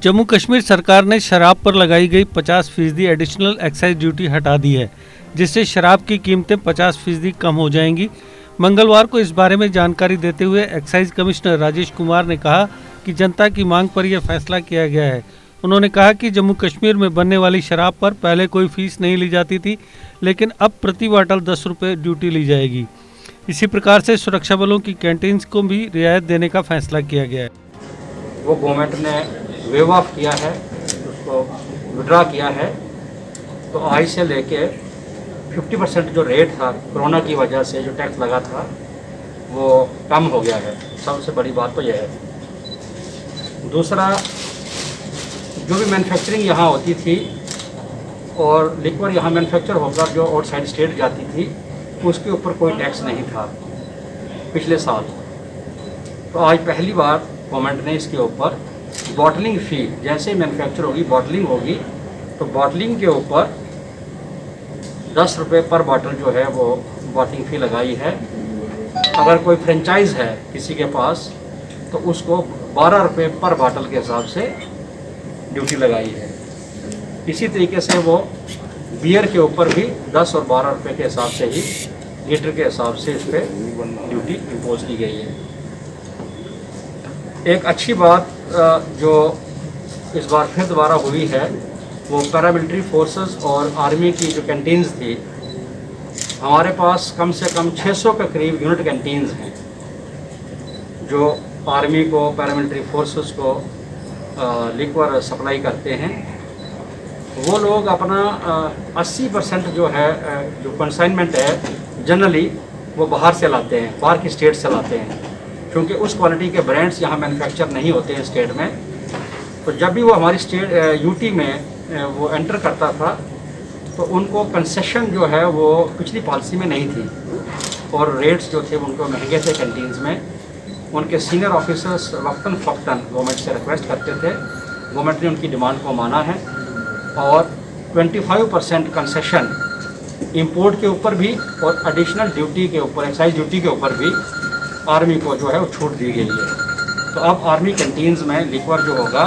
जम्मू कश्मीर सरकार ने शराब पर लगाई गई 50% एडिशनल एक्साइज ड्यूटी हटा दी है, जिससे शराब की कीमतें 50% कम हो जाएंगी। मंगलवार को इस बारे में जानकारी देते हुए एक्साइज कमिश्नर राजेश कुमार ने कहा कि जनता की मांग पर यह फैसला किया गया है। उन्होंने कहा कि जम्मू कश्मीर में बनने वाली शराब पर पहले कोई फीस नहीं ली जाती थी, लेकिन अब प्रति बॉटल 10 रुपये ड्यूटी ली जाएगी। इसी प्रकार से सुरक्षा बलों की कैंटीन्स को भी रियायत देने का फैसला किया गया है। वो गवर्नमेंट ने वेव ऑफ किया है, उसको विड्रा किया है। तो आज से लेके 50% जो रेट था कोरोना की वजह से जो टैक्स लगा था वो कम हो गया है। सबसे बड़ी बात तो यह है। दूसरा, जो भी मैन्युफैक्चरिंग यहाँ होती थी और लिक्वर यहाँ मैन्युफैक्चर होकर जो आउटसाइड स्टेट जाती थी उसके ऊपर कोई टैक्स नहीं था पिछले साल। तो आज पहली बार गवर्नमेंट ने इसके ऊपर बॉटलिंग फ़ी, जैसे मैन्युफैक्चर होगी बॉटलिंग होगी तो बॉटलिंग के ऊपर 10 रुपये पर बॉटल जो है वो बॉटलिंग फ़ी लगाई है। अगर कोई फ्रेंचाइज है किसी के पास तो उसको 12 रुपये पर बॉटल के हिसाब से ड्यूटी लगाई है। इसी तरीके से वो बियर के ऊपर भी 10 और 12 रुपये के हिसाब से ही लीटर के हिसाब से इस पर ड्यूटी इम्पोज की गई है। एक अच्छी बात जो इस बार फिर दोबारा हुई है वो पैरामिलिट्री फोर्सेस और आर्मी की जो कैंटीन्स थी, हमारे पास कम से कम 600 के करीब यूनिट कैंटीन्स हैं जो आर्मी को, पैरामिलिट्री फोर्सेस को लिक्वर सप्लाई करते हैं। वो लोग अपना 80% जो है जो कंसाइनमेंट है जनरली वो बाहर से लाते हैं, बाहर की स्टेट से लाते हैं, क्योंकि उस क्वालिटी के ब्रांड्स यहाँ मैन्युफैक्चर नहीं होते हैं स्टेट में। तो जब भी वो हमारी स्टेट यूटी में वो एंटर करता था तो उनको कंसेशन जो है वो पिछली पॉलिसी में नहीं थी और रेट्स जो थे उनको महंगे थे कैंटीन्स में। उनके सीनियर ऑफिसर्स वक्तन फ़क्तन गवर्नमेंट से रिक्वेस्ट करते थे, गवर्नमेंट ने उनकी डिमांड को माना है और 25% कंसेशन इंपोर्ट के ऊपर भी और एडिशनल ड्यूटी के ऊपर, एक्साइज ड्यूटी के ऊपर भी आर्मी को जो है वो छूट दी गई है। तो अब आर्मी कैंटीन्स में लिक्वर जो होगा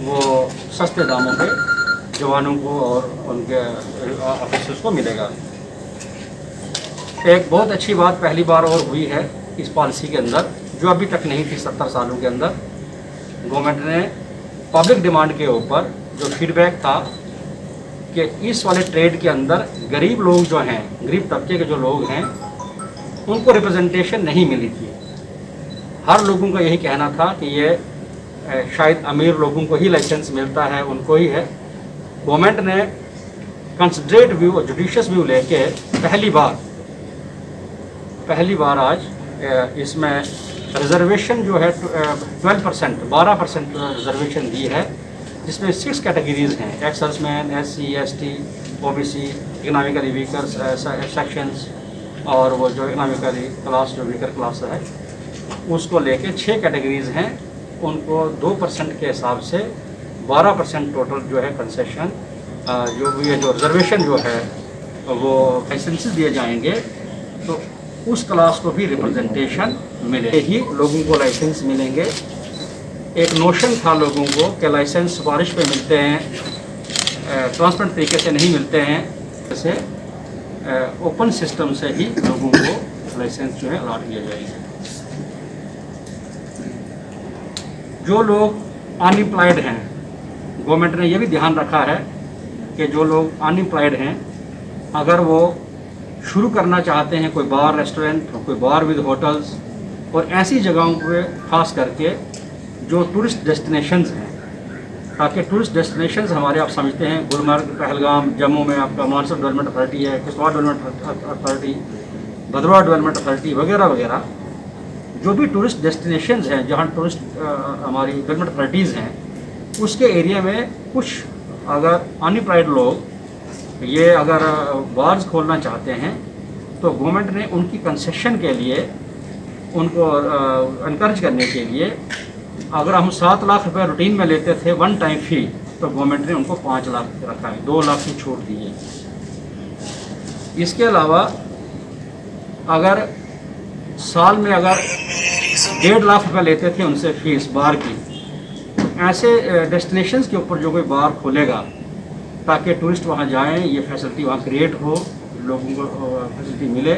वो सस्ते दामों पे जवानों को और उनके ऑफिसर्स को मिलेगा। एक बहुत अच्छी बात पहली बार और हुई है इस पॉलिसी के अंदर, जो अभी तक नहीं थी 70 सालों के अंदर। गवर्नमेंट ने पब्लिक डिमांड के ऊपर जो फीडबैक था कि इस वाले ट्रेड के अंदर गरीब लोग जो हैं, गरीब तबके के जो लोग हैं, उनको रिप्रेजेंटेशन नहीं मिली थी। हर लोगों का यही कहना था कि ये शायद अमीर लोगों को ही लाइसेंस मिलता है, उनको ही है। गवर्नमेंट ने कंसिडरेट व्यू और जुडिशियस व्यू लेके पहली बार आज इसमें रिजर्वेशन जो है 12% रिजर्वेशन दी है, जिसमें 6 कैटेगरीज हैं, ex serviceman, SC, ST, OBC, economically weaker sections और वो जो इकोनॉमिकली क्लास जो वीकर क्लास है उसको लेके 6 कैटेगरीज हैं। उनको 2% के हिसाब से 12% टोटल जो है कंसेशन जो भी है, जो रिजर्वेशन जो है वो लाइसेंसेस दिए जाएंगे तो उस क्लास को भी रिप्रेजेंटेशन मिले ही लोगों को लाइसेंस मिलेंगे। एक नोशन था लोगों को कि लाइसेंस सिफारिश पे मिलते हैं, ट्रांसपेरेंट तरीके से नहीं मिलते हैं, जैसे ओपन सिस्टम से ही लोगों को लाइसेंस जो है अलॉट किया जाएगा। जो लोग अनएम्प्लॉयड हैं, गवर्नमेंट ने यह भी ध्यान रखा है कि जो लोग अनएम्प्लॉयड हैं अगर वो शुरू करना चाहते हैं कोई बार, रेस्टोरेंट, कोई बार विद होटल्स और ऐसी जगहों पे खास करके जो टूरिस्ट डेस्टिनेशंस हैं, ताकि टूरिस्ट डेस्टिनेशंस हमारे आप समझते हैं गुलमर्ग, पहलगाम, जम्मू में आपका मानसर डेवलपमेंट अथॉरिटी है, Kishtwar development authority, Bhaderwah development authority वगैरह वगैरह, जो भी टूरिस्ट डेस्टिनेशंस हैं जहाँ टूरिस्ट हमारी डेवलपमेंट अथॉरिटीज़ हैं, उसके एरिया में कुछ अगर अनएम्प्लॉयड लोग ये अगर बार्स खोलना चाहते हैं तो गवर्नमेंट ने उनकी कंसेशन के लिए, उनको इनकरेज करने के लिए, अगर हम 7 लाख रुपए रूटीन में लेते थे वन टाइम फ़ी, तो गवर्नमेंट ने उनको 5 लाख रखा है, 2 लाख की छूट दी है। इसके अलावा अगर साल में अगर 1.5 लाख रुपए लेते थे उनसे फीस बार की, ऐसे डेस्टिनेशंस के ऊपर जो कोई बार खोलेगा ताकि टूरिस्ट वहाँ जाएं, ये फैसिलिटी वहाँ क्रिएट हो, लोगों को फैसिलिटी मिले,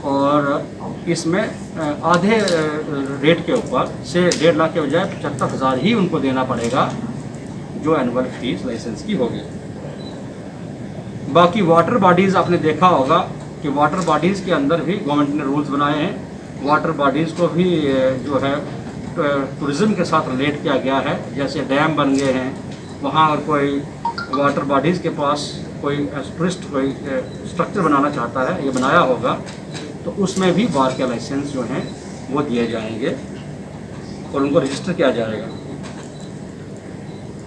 और इसमें आधे रेट के ऊपर से 1.5 लाख के बजाय 75,000 ही उनको देना पड़ेगा जो एनुअल फीस लाइसेंस की होगी। बाकी वाटर बॉडीज़ आपने देखा होगा कि वाटर बॉडीज़ के अंदर भी गवर्नमेंट ने रूल्स बनाए हैं। वाटर बॉडीज़ को भी जो है टूरिज़्म के साथ रिलेट किया गया है। जैसे डैम बन गए हैं, वहाँ अगर कोई वाटर बॉडीज़ के पास कोई टूरिस्ट कोई स्ट्रक्चर बनाना चाहता है, ये बनाया होगा, तो उसमें भी बार के लाइसेंस जो हैं वो दिए जाएंगे और उनको रजिस्टर किया जाएगा।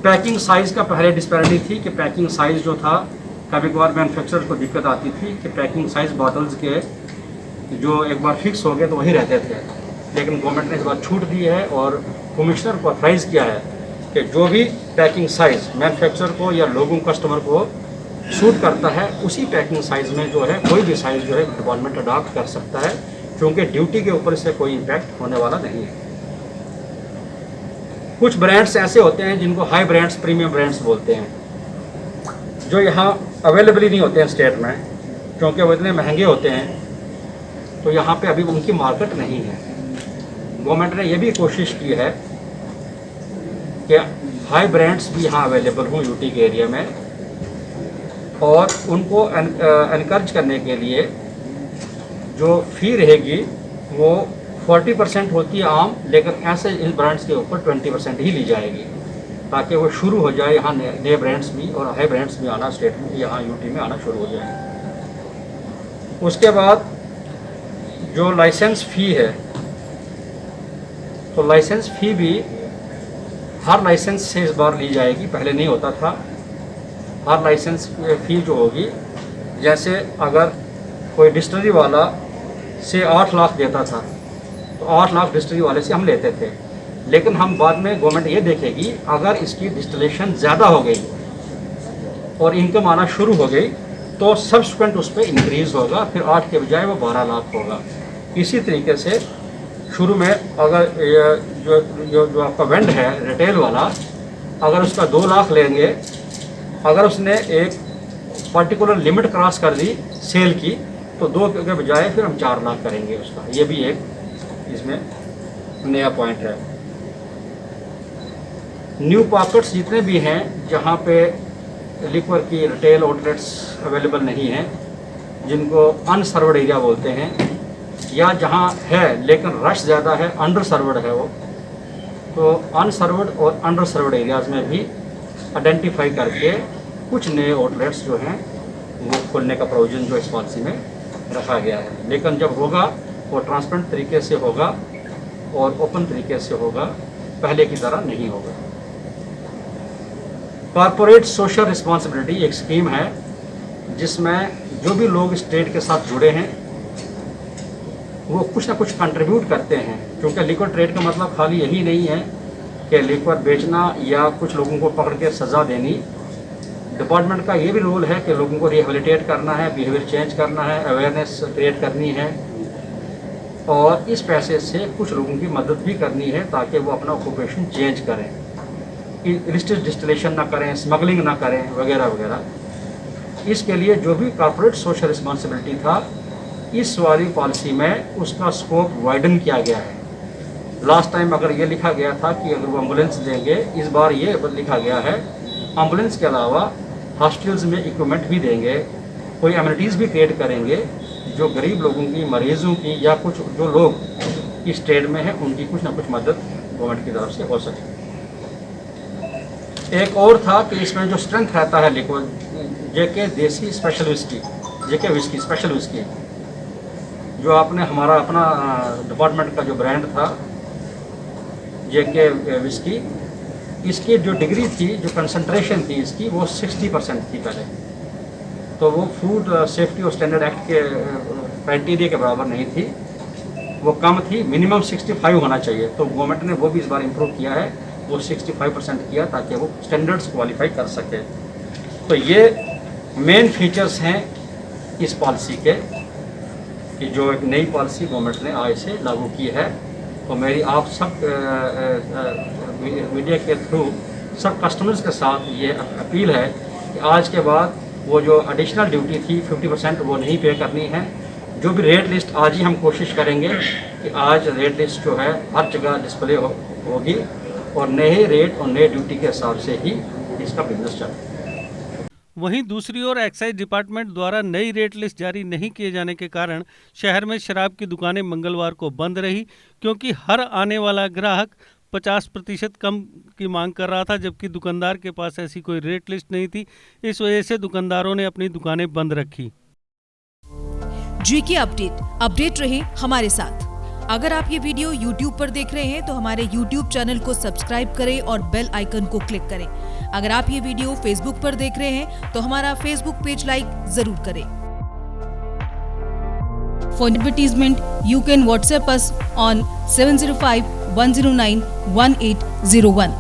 पैकिंग साइज़ का पहले डिस्पैरिटी थी कि पैकिंग साइज़ जो था, कभी कभार मैन्युफैक्चरर को दिक्कत आती थी कि पैकिंग साइज़ बॉटल्स के जो एक बार फिक्स हो गए तो वही रहते थे, लेकिन गवर्नमेंट ने इस बार छूट दी है और कमिश्नर को ऑथराइज़ किया है कि जो भी पैकिंग साइज़ मैन्युफैक्चरर को या लोगों कस्टमर को सूट करता है, उसी पैकिंग साइज़ में जो है कोई भी साइज़ जो है डिपार्टमेंट अडॉप्ट कर सकता है, क्योंकि ड्यूटी के ऊपर इससे कोई इम्पैक्ट होने वाला नहीं है। कुछ ब्रांड्स ऐसे होते हैं जिनको हाई ब्रांड्स, प्रीमियम ब्रांड्स बोलते हैं, जो यहाँ अवेलेबल ही नहीं होते हैं स्टेट में, क्योंकि वो इतने महंगे होते हैं, तो यहाँ पे अभी उनकी मार्केट नहीं है। गवर्नमेंट ने ये भी कोशिश की है कि हाई ब्रांड्स भी यहाँ अवेलेबल हों यूटी के एरिया में, और उनको एनकरेज करने के लिए जो फ़ी रहेगी वो 40% होती है आम, लेकिन ऐसे इन ब्रांड्स के ऊपर 20% ही ली जाएगी, ताकि वो शुरू हो जाए यहाँ नए ब्रांड्स भी और हाई ब्रांड्स भी आना स्टेट में, यहाँ यूटी में आना शुरू हो जाए। उसके बाद जो लाइसेंस फ़ी है, तो लाइसेंस फ़ी भी हर लाइसेंस से इस बार ली जाएगी, पहले नहीं होता था। हर लाइसेंस फ़ी जो होगी, जैसे अगर कोई डिस्टिलरी वाला से 8 लाख देता था, तो 8 लाख डिस्टिलरी वाले से हम लेते थे, लेकिन हम बाद में गवर्नमेंट ये देखेगी अगर इसकी डिस्टिलेशन ज़्यादा हो गई और इनकम आना शुरू हो गई तो सब्सिक्वेंट उस पर इंक्रीज़ होगा, फिर 8 के बजाय वो 12 लाख होगा। इसी तरीके से शुरू में अगर जो जो जो आपका वेंड है रिटेल वाला, अगर उसका 2 लाख लेंगे, अगर उसने एक पर्टिकुलर लिमिट क्रॉस कर दी सेल की, तो 2 के बजाय फिर हम 4 लाख करेंगे उसका। ये भी एक इसमें नया पॉइंट है। न्यू पॉकेट्स जितने भी हैं जहाँ पे लिक्वर की रिटेल आउटलेट्स अवेलेबल नहीं हैं, जिनको अनसर्वड एरिया बोलते हैं, या जहाँ है लेकिन रश ज़्यादा है, अंडर सर्वड है वो, तो अनसर्वड और अंडर सर्वड एरियाज़ में भी आइडेंटिफाई करके कुछ नए आउटलेट्स जो हैं वो खोलने का प्रोविजन जो इस पॉलिसी में रखा गया है। लेकिन जब होगा वो ट्रांसपेरेंट तरीके से होगा और ओपन तरीके से होगा, पहले की तरह नहीं होगा। कॉरपोरेट सोशल रिस्पॉन्सिबिलिटी एक स्कीम है जिसमें जो भी लोग स्टेट के साथ जुड़े हैं वो कुछ ना कुछ कंट्रीब्यूट करते हैं, क्योंकि लिक्वर ट्रेड का मतलब खाली यही नहीं है कि लिक्वर बेचना या कुछ लोगों को पकड़ के सज़ा देनी। डिपार्टमेंट का ये भी रोल है कि लोगों को रिहेबिलिटेट करना है, बिहेवियर चेंज करना है, अवेयरनेस क्रिएट करनी है, और इस पैसे से कुछ लोगों की मदद भी करनी है ताकि वो अपना ऑक्यूपेशन चेंज करें, इलिसिट डिस्टिलेशन ना करें, स्मगलिंग ना करें, वगैरह वगैरह। इसके लिए जो भी कॉर्पोरेट सोशल रिस्पॉन्सिबिलिटी था, इस वाली पॉलिसी में उसका स्कोप वाइडन किया गया है। लास्ट टाइम अगर ये लिखा गया था कि अगर वो एम्बुलेंस देंगे, इस बार ये लिखा गया है एम्बुलेंस के अलावा हॉस्पिटल्स में इक्विपमेंट भी देंगे, कोई एमिनिटीज़ भी क्रिएट करेंगे जो गरीब लोगों की, मरीजों की, या कुछ जो लोग इस ट्रेड में हैं उनकी कुछ ना कुछ मदद गवर्नमेंट की तरफ से हो सके। एक और था कि इसमें जो स्ट्रेंथ रहता है लिक्विड, जेके देसी स्पेशल विस्की, जेके विस्की स्पेशल विस्की, जो आपने हमारा अपना डिपार्टमेंट का जो ब्रांड था जेके विस्की, इसकी जो डिग्री थी, जो कंसंट्रेशन थी इसकी, वो 60% थी पहले, तो वो फूड सेफ्टी और स्टैंडर्ड एक्ट के क्राइटेरिया के बराबर नहीं थी, वो कम थी, मिनिमम 65 होना चाहिए। तो गवर्नमेंट ने वो भी इस बार इम्प्रूव किया है, वो 65% किया ताकि वो स्टैंडर्ड्स क्वालिफाई कर सके। तो ये मेन फीचर्स हैं इस पॉलिसी के, कि जो एक नई पॉलिसी गवर्नमेंट ने आज से लागू की है। तो मेरी आप सब मीडिया के थ्रू सब कस्टमर्स के साथ ये अपील है कि आज के बाद वो जो एडिशनल ड्यूटी थी 50% वो नहीं पे करनी है। जो भी रेट लिस्ट आज ही हम कोशिश करेंगे कि आज रेट लिस्ट जो है हर जगह डिस्प्ले होगी और नए रेट और नए ड्यूटी के हिसाब से ही इसका बिजनेस चलेगा। वहीं दूसरी ओर एक्साइज डिपार्टमेंट द्वारा नई रेट लिस्ट जारी नहीं किए जाने के कारण शहर में शराब की दुकानें मंगलवार को बंद रही, क्योंकि हर आने वाला ग्राहक 50% कम की मांग कर रहा था, जबकि दुकानदार के पास ऐसी कोई रेट लिस्ट नहीं थी। इस वजह से दुकानदारों ने अपनी दुकानें बंद रखी। जीके अपडेट रहे हमारे साथ। अगर आप ये वीडियो YouTube पर देख रहे हैं तो हमारे YouTube चैनल को सब्सक्राइब करें और बेल आइकन को क्लिक करें। अगर आप ये वीडियो Facebook पर देख रहे हैं तो हमारा Facebook पेज लाइक जरूर करें। For advertisement, you can WhatsApp us on 705-109-1801.